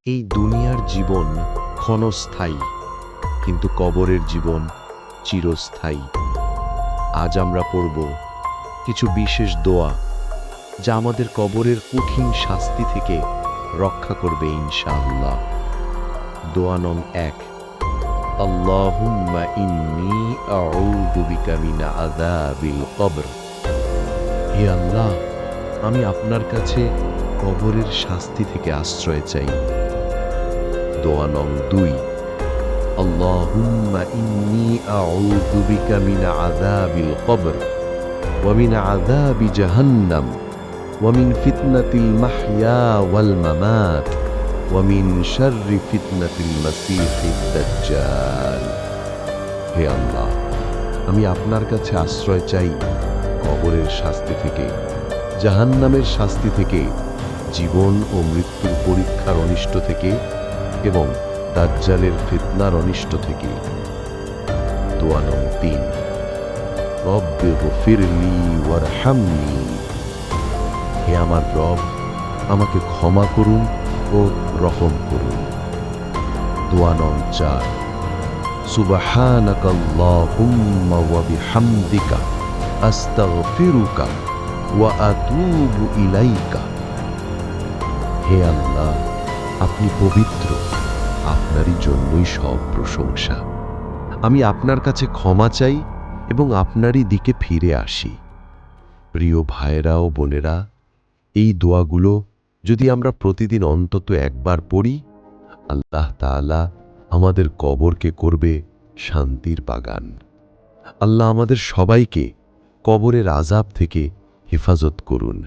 এই দুনিয়ার জীবন ক্ষণস্থায়ী, কিন্তু কবরের জীবন চিরস্থায়ী। আজ আমরা পড়ব কিছু বিশেষ দোয়া, যা আমাদের কবরের কঠিন শাস্তি থেকে রক্ষা করবে ইনশাআল্লাহ। দোয়া নং 1। আল্লাহুম্মা ইন্নী আউযু বিকা মিন আযাবিল কবর। হে আল্লাহ, আমি আপনার কাছে কবরের শাস্তি থেকে আশ্রয় চাই। দোয়া নং 2। আল্লাহুম্মা ইন্নী আউযু বিকা মিন আযাবিল কবর ওয়া মিন আযাবি জাহান্নাম ওয়া মিন ফিতনাতিল মাহইয়া ওয়াল মামাত ওয়া মিন শাররি ফিতনাতিল মাসীহিদ দাজ্জাল। হে আল্লাহ, আমি আপনার কাছে আশ্রয় চাই কবরের শাস্তি থেকে, জাহান্নামের শাস্তি থেকে, জীবন ও মৃত্যুর পরীক্ষার অনিষ্ট থেকে এবং দাজ্জালের ফিতনার অনিষ্ট থেকে। দোয়া নং 3। রব্বি গফিরলি ওয়ারহামনি। হে আমার রব, আমাকে ক্ষমা করুন ও রহম করুন। দোয়া নং 4। সুবহানাকা আল্লাহুম্মা ওয়া বিহামদিকা আস্তাগফিরুকা ওয়া আতুবু ইলাইকা। হে আল্লাহ, আপনি পবিত্র, আপনারই জন্যই সব প্রশংসা। আমি আপনার কাছে ক্ষমা চাই এবং আপনারই দিকে ফিরে আসি। প্রিয় ভাইরা ও বোনেরা, এই দোয়াগুলো যদি আমরা প্রতিদিন অন্তত একবার পড়ি, আল্লাহ তাআলা আমাদের কবরকে করবে শান্তির বাগান। আল্লাহ আমাদের সবাইকে কবরের আযাব থেকে হেফাজত করুন।